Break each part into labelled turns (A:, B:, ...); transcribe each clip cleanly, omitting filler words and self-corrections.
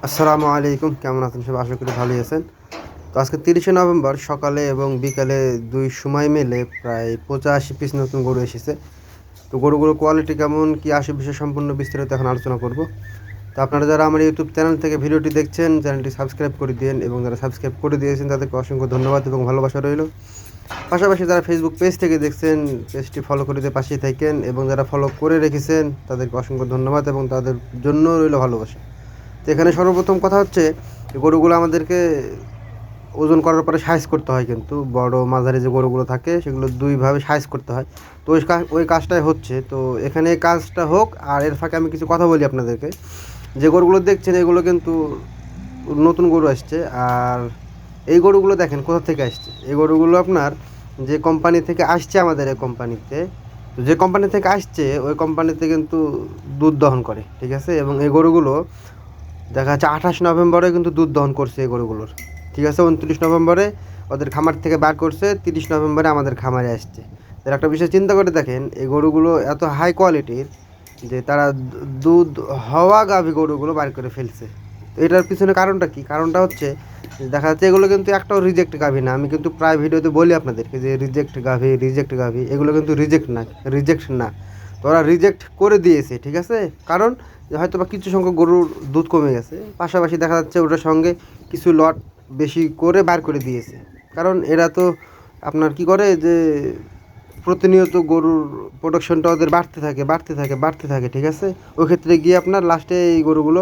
A: আসসালামু আলাইকুম, কেমন আছেন সবাই? আশা করি ভালোই আছেন। তো আজকে 30শে নভেম্বর সকালে এবং বিকালে দুই সময় মিলে প্রায় 85 পিস নতুন গরু এসেছে। তো গরুগুলোর কোয়ালিটি কেমন, কী আসে, বিষয় সম্পূর্ণ বিস্তারিত এখন আলোচনা করব। তো আপনারা যারা আমার ইউটিউব চ্যানেল থেকে ভিডিওটি দেখছেন, চ্যানেলটি সাবস্ক্রাইব করে দিন, এবং যারা সাবস্ক্রাইব করে দিয়েছেন তাদেরকে অসংখ্য ধন্যবাদ এবং ভালোবাসা রইল। পাশাপাশি যারা ফেসবুক পেজ থেকে দেখছেন, পেজটি ফলো করে দিয়ে পাশেই থাকেন, এবং যারা ফলো করে রেখেছেন তাদেরকে অসংখ্য ধন্যবাদ এবং তাদের জন্য রইল ভালোবাসা। তো এখানে সর্বপ্রথম কথা হচ্ছে, গরুগুলো আমাদেরকে ওজন করার পরে সাইজ করতে হয়, কিন্তু বড় মাঝারি যে গরুগুলো থাকে সেগুলো দুইভাবে সাইজ করতে হয়। তো ওই কাজটাই হচ্ছে। তো এখানে এই কাজটা হোক, আর এর ফাঁকে আমি কিছু কথা বলি আপনাদেরকে। যে গরুগুলো দেখছেন এগুলো কিন্তু নতুন গরু আসছে। আর এই গরুগুলো দেখেন কোথা থেকে আসছে। এই গরুগুলো আপনার যে কোম্পানি থেকে আসছে, আমাদের এই কোম্পানিতে, তো যে কোম্পানি থেকে আসছে ওই কোম্পানিতে কিন্তু দুধ দহন করে, ঠিক আছে। এবং এই গরুগুলো দেখা যাচ্ছে 28 নভেম্বরে কিন্তু দুধ দহন করছে এই গরুগুলোর, ঠিক আছে। 29 নভেম্বরে ওদের খামার থেকে বার করছে, 30 নভেম্বরে আমাদের খামারে আসছে। তার একটা বিষয় চিন্তা করে দেখেন, এই গরুগুলো এত হাই কোয়ালিটির যে তারা দুধ হওয়া গাভী গরুগুলো বার করে ফেলছে। তো এটার পিছনে কারণটা কি? কারণটা হচ্ছে দেখা যাচ্ছে এগুলো কিন্তু একটাও রিজেক্ট গাভী না। আমি কিন্তু প্রায় ভিডিওতে বলি আপনাদেরকে যে রিজেক্ট গাভী, এগুলো কিন্তু রিজেক্ট না। তো ওরা রিজেক্ট করে দিয়েছে, ঠিক আছে। কারণ হয়তো বা কিছু সংখ্যক গরুর দুধ কমে গেছে, পাশাপাশি দেখা যাচ্ছে ওটার সঙ্গে কিছু লট বেশি করে বার করে দিয়েছে। কারণ এরা তো আপনার কি করে যে প্রতিনিয়ত গরুর প্রোডাকশনটা ওদের বাড়তে থাকে, ঠিক আছে। ওই ক্ষেত্রে গিয়ে আপনার লাস্টে এই গরুগুলো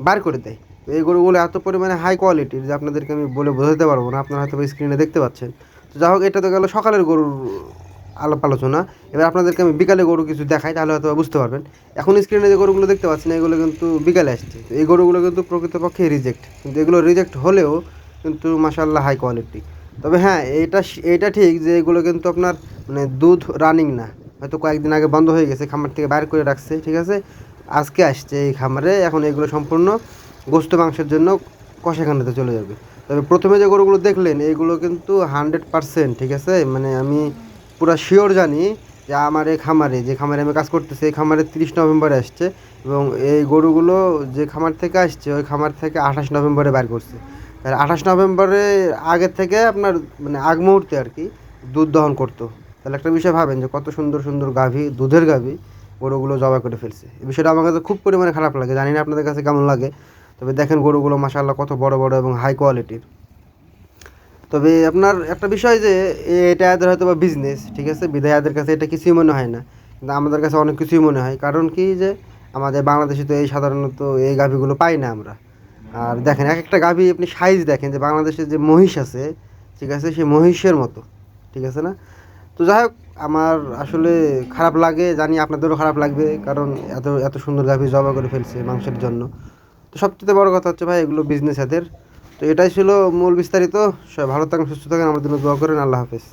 A: বার করে দেয়। তো এই গরুগুলো এত পরিমাণে হাই কোয়ালিটির যে আপনাদেরকে আমি বলে বোঝাতে পারবো না। আপনারা হয়তো স্ক্রিনে দেখতে পাচ্ছেন। তো যাই হোক, এটা তো গেল সকালের গরুর আলোচনা। এবার আপনাদেরকে আমি বিকালে গরু কিছু দেখাই, তাহলে হয়তো বুঝতে পারবেন। এখন স্ক্রিনে যে গরুগুলো দেখতে পাচ্ছেন এগুলো কিন্তু বিকালে আসছে। তো এই গরুগুলো কিন্তু প্রকৃতপক্ষে রিজেক্ট, কিন্তু এগুলো রিজেক্ট হলেও কিন্তু মাশাআল্লাহ হাই কোয়ালিটি। তবে হ্যাঁ, এইটা ঠিক যে এগুলো কিন্তু আপনার মানে দুধ রানিং না। হয়তো কয়েকদিন আগে বন্ধ হয়ে গেছে, খামার থেকে বাইর করে রাখছে, ঠিক আছে। আজকে আসছে এই খামারে। এখন এগুলো সম্পূর্ণ গোস্ত মাংসের জন্য কষাখানাতে চলে যাবে। তবে প্রথমে যে গরুগুলো দেখলেন এইগুলো কিন্তু 100%, ঠিক আছে। মানে আমি পুরা শিওর জানি যে আমার এই খামারে, যে খামারে আমি কাজ করতেছি, এই খামারে 30 নভেম্বরে আসছে। এবং এই গরুগুলো যে খামার থেকে আসছে ওই খামার থেকে 28 নভেম্বরে বার করছে। তাহলে 28 নভেম্বরে আগের থেকে আপনার মানে আগ মুহূর্তে আর কি দুধ দহন করতো। তাহলে একটা বিষয় ভাবেন যে কত সুন্দর সুন্দর গাভী, দুধের গাভী গরুগুলো জবাই করে ফেলছে। এই বিষয়টা আমার কাছে খুব পরিমাণে খারাপ লাগে, জানি না আপনাদের কাছে কেমন লাগে। তবে দেখেন গরুগুলো মাশাআল্লাহ কত বড় বড় এবং হাই কোয়ালিটির। তবে আপনার একটা বিষয় যে এটা এদের হয়তো বা বিজনেস, ঠিক আছে, বিধায় এদের কাছে এটা কিছুই মনে হয় না, কিন্তু আমাদের কাছে অনেক কিছুই মনে হয়। কারণ কি যে আমাদের বাংলাদেশে তো এই সাধারণত এই গাভীগুলো পাই না আমরা। আর দেখেন এক একটা গাভী আপনি সাইজ দেখেন, যে বাংলাদেশের যে মহিষ আছে, ঠিক আছে, সেই মহিষের মতো, ঠিক আছে না। তো যাই হোক, আমার আসলে খারাপ লাগে, জানি আপনাদেরও খারাপ লাগবে, কারণ এত এত সুন্দর গাভী জবাই করে ফেলছে মাংসের জন্য। তো সবচেয়ে বড় কথা হচ্ছে ভাই, এগুলো বিজনেস এদের। তো এটাই ছিল মূল বিস্তারিত। সবাই ভালো থাকেন, সুস্থ থাকেন, আমার জন্য দোয়া করেন। আল্লাহ হাফেজ।